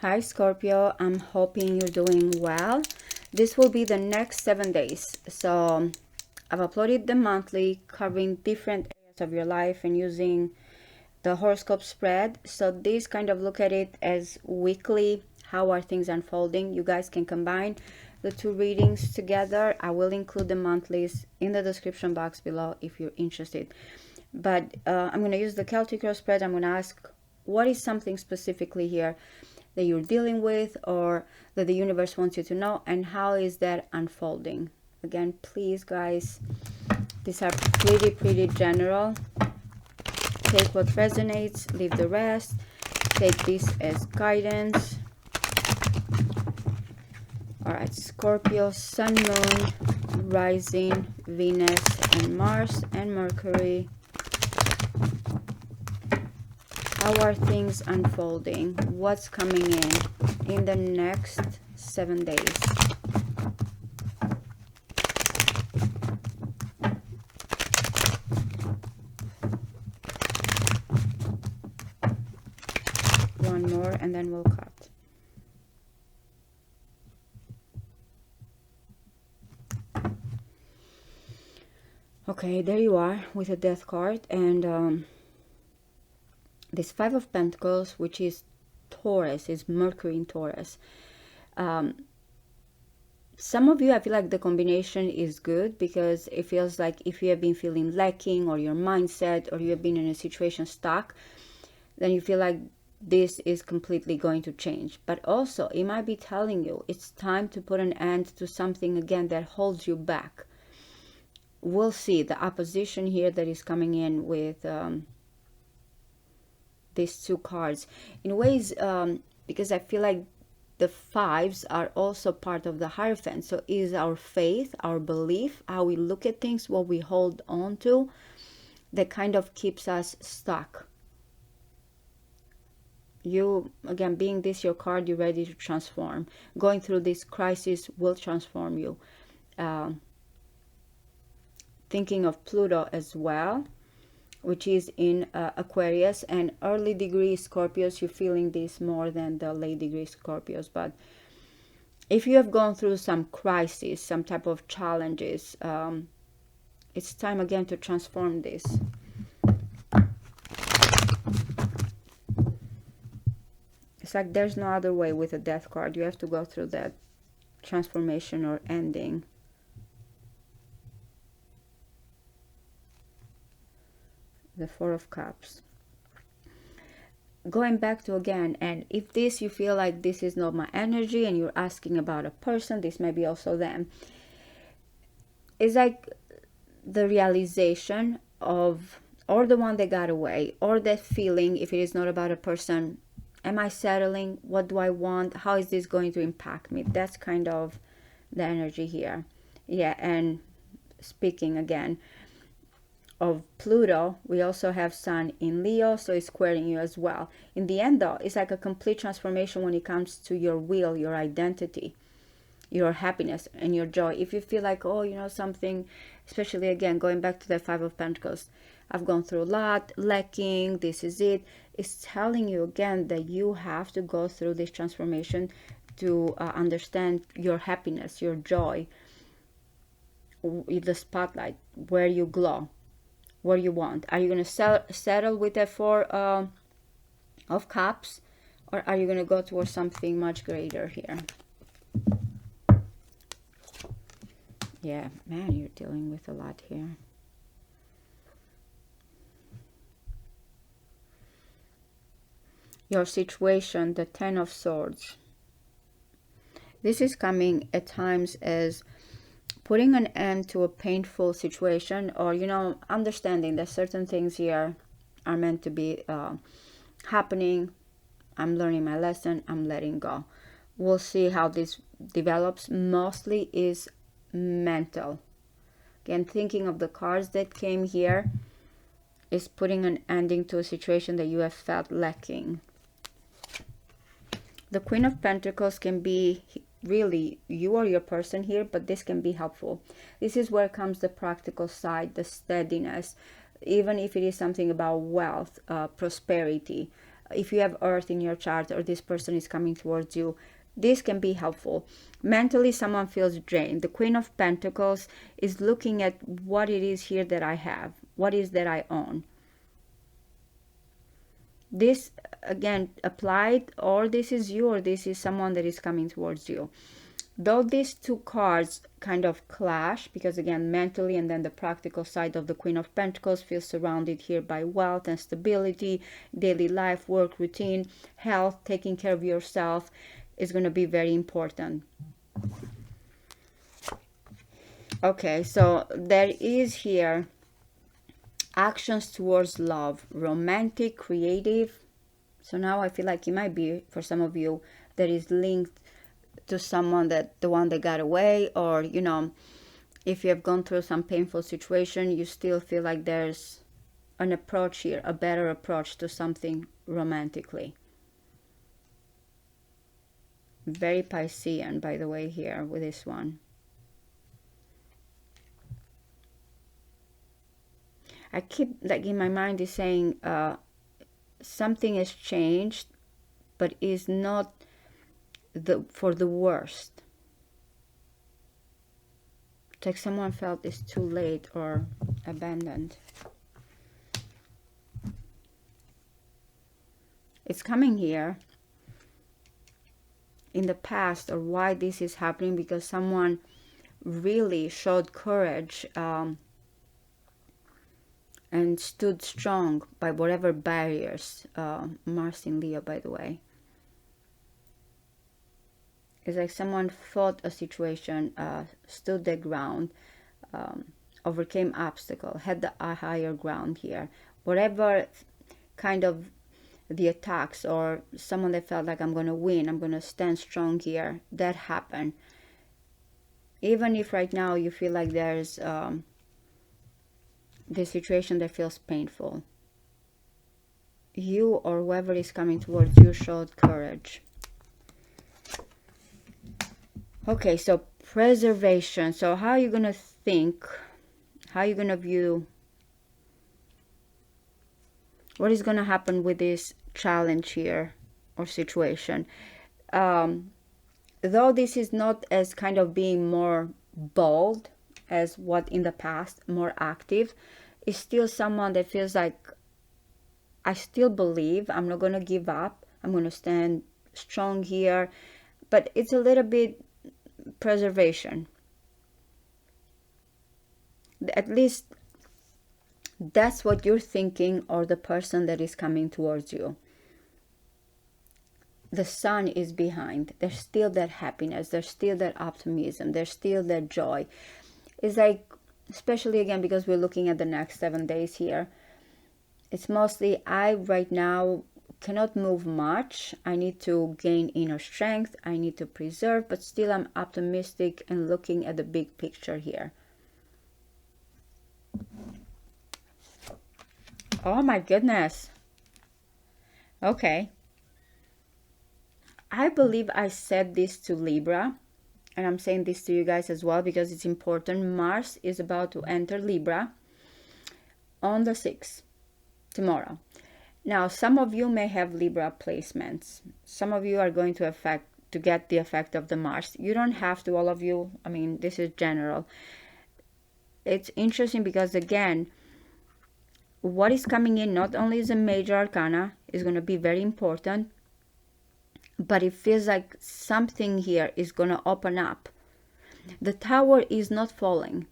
Hi Scorpio, I'm hoping you're doing well. This will be the next 7 days. So I've uploaded the monthly covering different areas of your life and using the horoscope spread. So this kind of look at it as weekly. How are things unfolding? You guys can combine the two readings together. I will include the monthlies in the description box below if you're interested. But I'm going to use the Celtic Cross spread. I'm going to ask what is something specifically here that you're dealing with or that the universe wants you to know, and how is that unfolding. Again, please guys, these are pretty general. Take what resonates, leave the rest. Take this as guidance. All right, Scorpio, Sun, Moon, Rising, Venus, and Mars, and Mercury. How are things unfolding? What's coming in the next 7 days? One more and then we'll cut. Okay, there you are with a Death card, and this Five of Pentacles, which is Taurus, is Mercury in Taurus. Some of you, I feel like the combination is good because it feels like if you have been feeling lacking or your mindset, or you have been in a situation stuck, then you feel like this is completely going to change. But also it might be telling you it's time to put an end to something again that holds you back. We'll see the opposition here that is coming in with these two cards in ways, because I feel like the fives are also part of the Hierophant. So is our faith, our belief, how we look at things, what we hold on to, that kind of keeps us stuck. You, again, being this your card, you're ready to transform. Going through this crisis will transform you. Thinking of Pluto as well, which is in Aquarius, and early degree Scorpios, you're feeling this more than the late degree Scorpios. But if you have gone through some crisis, some type of challenges, it's time again to transform this. It's like there's no other way with a Death card. You have to go through that transformation or ending. The Four of Cups. Going back to again, and if this, you feel like this is not my energy and you're asking about a person, this may be also them. It's like the realization of, or the one that got away, or that feeling, if it is not about a person, am I settling? What do I want? How is this going to impact me? That's kind of the energy here. Yeah, and speaking again of Pluto, we also have Sun in Leo, so it's squaring you as well. In the end though, it's like a complete transformation when it comes to your will, your identity, your happiness and your joy. If you feel like, oh, you know, something, especially again going back to the Five of Pentacles, I've gone through a lot, lacking, this is it. It's telling you again that you have to go through this transformation to understand your happiness, your joy, the spotlight, where you glow, what you want. Are you going to settle with that Four of Cups, or are you going to go towards something much greater here? Yeah, man, you're dealing with a lot here. Your situation, the Ten of Swords. This is coming at times as putting an end to a painful situation, or, you know, understanding that certain things here are meant to be happening. I'm learning my lesson. I'm letting go. We'll see how this develops. Mostly is mental. Again, thinking of the cards that came here, is putting an ending to a situation that you have felt lacking. The Queen of Pentacles can be really you or your person here, but this can be helpful. This is where comes the practical side, the steadiness, even if it is something about wealth, prosperity, if you have Earth in your chart or this person is coming towards you, this can be helpful. Mentally, someone feels drained. The Queen of Pentacles is looking at what it is here that I have, what is that I own. This again applied, or this is you, or this is someone that is coming towards you. Though these two cards kind of clash, because again, mentally and then the practical side of the Queen of Pentacles feels surrounded here by wealth and stability, daily life, work routine, health, taking care of yourself is going to be very important. Okay, so there is here actions towards love, romantic, creative. So now I feel like it might be, for some of you, that is linked to someone, that the one that got away, or you know, if you have gone through some painful situation, you still feel like there's an approach here, a better approach to something romantically. Very Piscean, by the way, here with this one. I keep, like, in my mind is saying something has changed, but is not for the worst. It's like someone felt it's too late or abandoned. It's coming here in the past, or why this is happening, because someone really showed courage and stood strong by whatever barriers. Mars in Leo, by the way. It's like someone fought a situation, stood their ground, overcame obstacle, had the higher ground here. Whatever kind of the attacks, or someone that felt like I'm going to win, I'm going to stand strong here, that happened. Even if right now you feel like there's this situation that feels painful, you or whoever is coming towards you showed courage. Okay, so preservation. So how are you going to think? How are you going to view? What is going to happen with this challenge here or situation? Though this is not as kind of being more bold as what in the past, more active, is still someone that feels like, I still believe, I'm not going to give up, I'm going to stand strong here. But it's a little bit preservation. At least that's what you're thinking, or the person that is coming towards you. The sun is behind. There's still that happiness, there's still that optimism, there's still that joy. It's like, especially again because we're looking at the next 7 days here, it's mostly, I right now cannot move much, I need to gain inner strength, I need to preserve, but still I'm optimistic and looking at the big picture here. Oh my goodness. Okay, I believe I said this to Libra, and I'm saying this to you guys as well because it's important. Mars is about to enter Libra on the 6th, tomorrow. Now, some of you may have Libra placements. Some of you are going to get the effect of the Mars. You don't have to, all of you. I mean, this is general. It's interesting because, again, what is coming in not only is a major arcana, is going to be very important, but it feels like something here is going to open up. The Tower is not falling.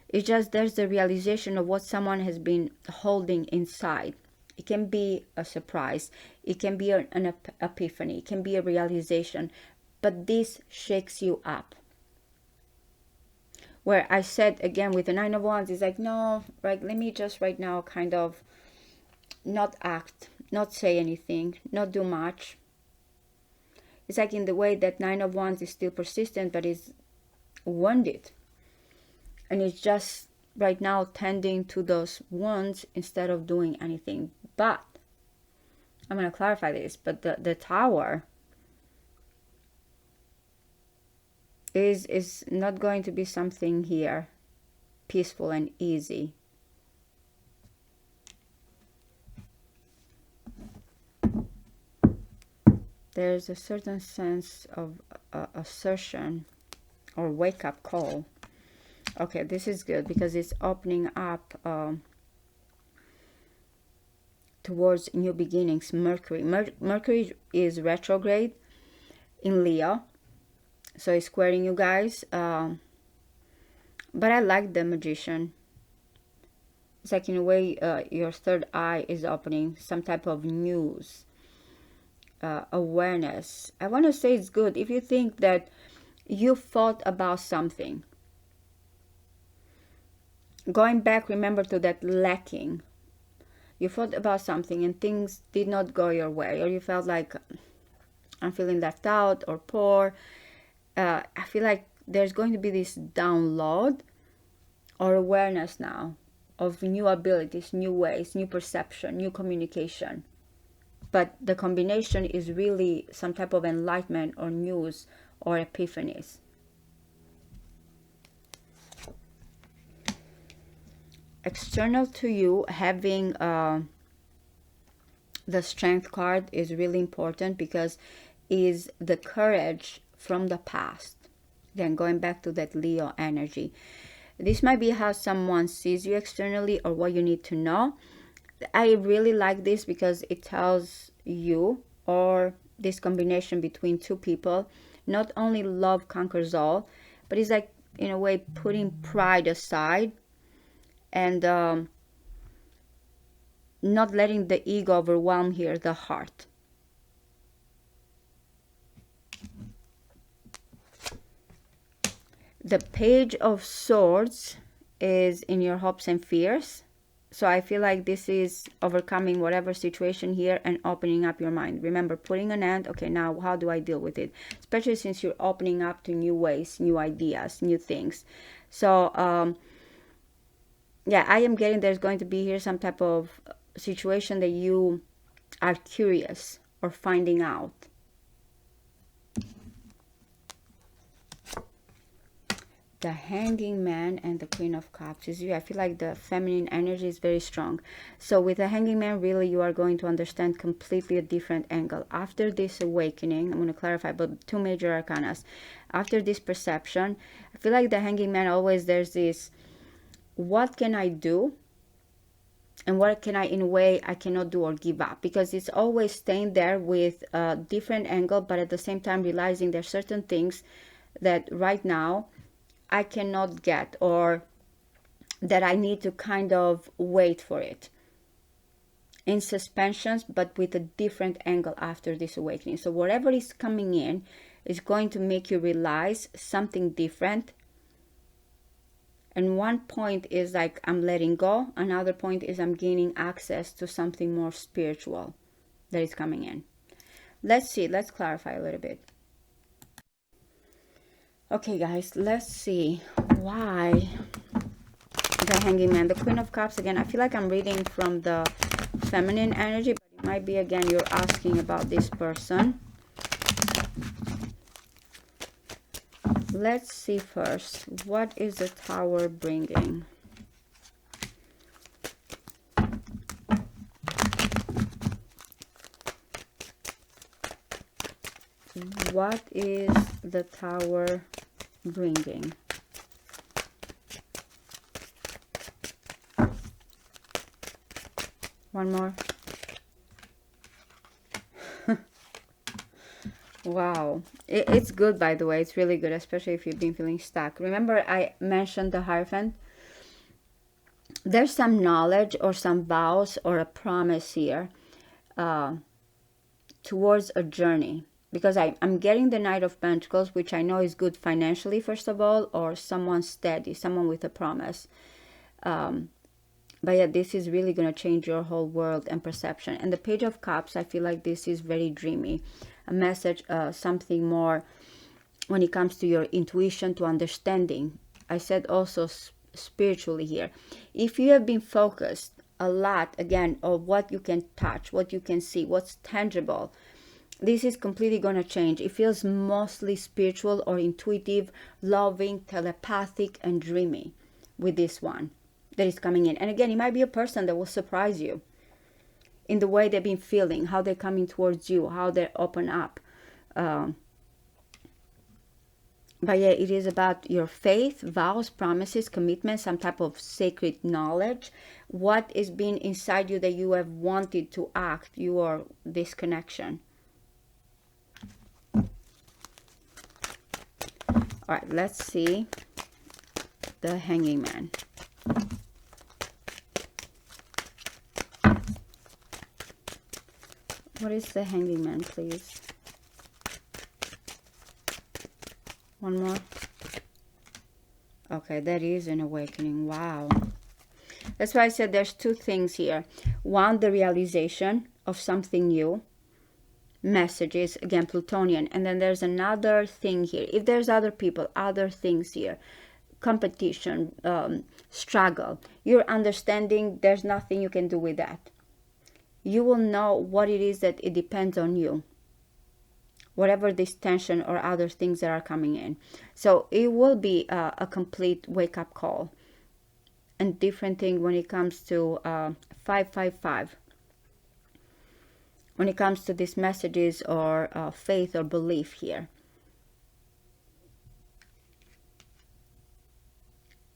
It's just there's the realization of what someone has been holding inside. It can be a surprise. It can be an epiphany. It can be a realization. But this shakes you up. Where I said, again, with the Nine of Wands, it's like, no, right, let me just right now kind of not act, not say anything, not do much. It's like in the way that Nine of Wands is still persistent, but is wounded. And it's just right now tending to those wounds instead of doing anything. But I'm going to clarify this, but the Tower is not going to be something here peaceful and easy. There's a certain sense of assertion or wake-up call. Okay, this is good because it's opening up towards new beginnings. Mercury is retrograde in Leo, so it's squaring you guys. But I like the Magician. It's like, in a way, your third eye is opening, some type of news, awareness. I want to say it's good if you think that you thought about something. Going back, remember, to that lacking. You thought about something and things did not go your way, or you felt like, I'm feeling left out or poor. I feel like there's going to be this download or awareness now of new abilities, new ways, new perception, new communication. But the combination is really some type of enlightenment or news or epiphanies. External to you, having the Strength card is really important because is the courage from the past. Again, going back to that Leo energy. This might be how someone sees you externally or what you need to know. I really like this because it tells you, or this combination between two people, not only love conquers all, but it's like, in a way, putting pride aside and not letting the ego overwhelm here the heart. The Page of Swords is in your hopes and fears. So I feel like this is overcoming whatever situation here and opening up your mind. Remember, putting an end. Okay, now how do I deal with it? Especially since you're opening up to new ways, new ideas, new things. So, yeah, I am getting there's going to be here some type of situation that you are curious or finding out. The Hanging Man and the Queen of Cups is you. I feel like the feminine energy is very strong. So with the Hanging Man, really you are going to understand completely a different angle. After this awakening, I'm going to clarify, but two major arcanas. After this perception, I feel like the Hanging Man, always there's this, what can I do? And what can I, in a way, I cannot do or give up? Because it's always staying there with a different angle, but at the same time realizing there's certain things that right now I cannot get, or that I need to kind of wait for it. In suspensions, but with a different angle after this awakening. So whatever is coming in is going to make you realize something different. And one point is like, I'm letting go. Another point is I'm gaining access to something more spiritual that is coming in. Let's see. Let's clarify a little bit. Okay, guys, let's see why the Hanging Man. The Queen of Cups, again, I feel like I'm reading from the feminine energy, but it might be, again, you're asking about this person. Let's see first, what is the Tower bringing? What is the Tower bringing? One more. Wow. It's good, by the way. It's really good, especially if you've been feeling stuck. Remember, I mentioned the Hierophant. There's some knowledge or some vows or a promise here towards a journey. Because I'm getting the Knight of Pentacles, which I know is good financially, first of all, or someone steady, someone with a promise. But yeah, this is really going to change your whole world and perception. And the Page of Cups, I feel like this is very dreamy. A message, something more when it comes to your intuition, to understanding. I said also spiritually here. If you have been focused a lot, again, on what you can touch, what you can see, what's tangible, this is completely going to change. It feels mostly spiritual or intuitive, loving, telepathic, and dreamy with this one that is coming in. And again, it might be a person that will surprise you in the way they've been feeling, how they're coming towards you, how they open up. But yeah, it is about your faith, vows, promises, commitment, some type of sacred knowledge. What is being inside you that you have wanted to act, your this connection. All right, let's see the Hanging Man. What is the Hanging Man, please? One more. Okay, that is an awakening. Wow. That's why I said there's two things here. One, the realization of something new. Messages, again, Plutonian. And then there's another thing here. If there's other people, other things here. Competition, struggle. You're understanding there's nothing you can do with that. You will know what it is that it depends on you. Whatever this tension or other things that are coming in. So it will be a complete wake-up call. And different thing when it comes to 555. When it comes to these messages or faith or belief here.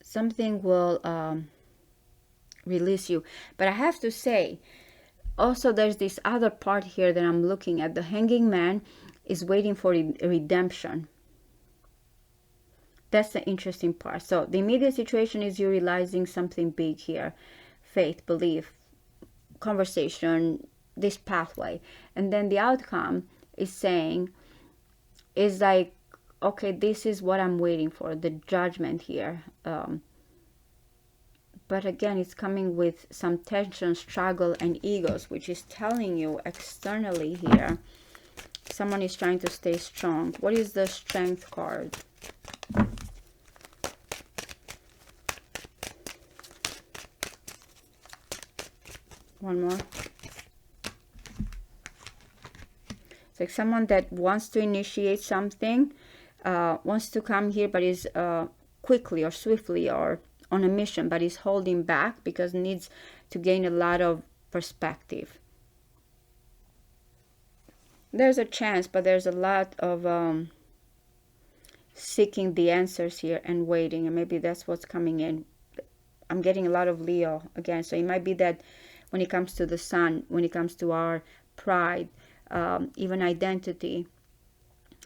Something will release you. But I have to say, also there's this other part here that I'm looking at. The Hanging Man is waiting for redemption. That's the interesting part. So the immediate situation is you realizing something big here. Faith, belief, conversation, this pathway. And then the outcome is saying, is like, okay, this is what I'm waiting for, the judgment here. But again, it's coming with some tension, struggle, and egos, which is telling you externally here, someone is trying to stay strong. What is the Strength card? One more. It's like someone that wants to initiate something, wants to come here, but is quickly or swiftly or on a mission, but is holding back because needs to gain a lot of perspective. There's a chance, but there's a lot of seeking the answers here and waiting, and maybe that's what's coming in. I'm getting a lot of Leo again, so it might be that when it comes to the sun, when it comes to our pride, even identity,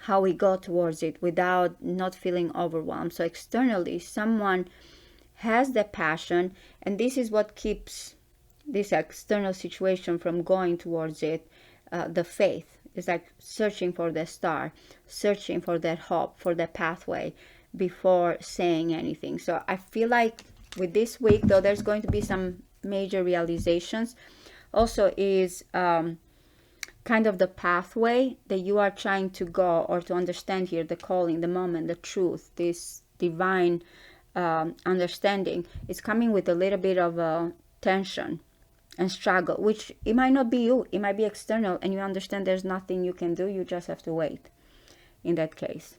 how we go towards it without not feeling overwhelmed. So externally, someone has the passion, and this is what keeps this external situation from going towards it, the faith. It's like searching for the star, searching for that hope, for the pathway before saying anything. So I feel like with this week, though, there's going to be some major realizations. Also is kind of the pathway that you are trying to go or to understand here, the calling, the moment, the truth, this divine understanding is coming with a little bit of tension and struggle, which it might not be you, it might be external, and you understand there's nothing you can do, you just have to wait in that case.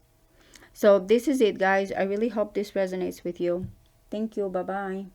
So this is it, guys. I really hope this resonates with you. Thank you. Bye-bye.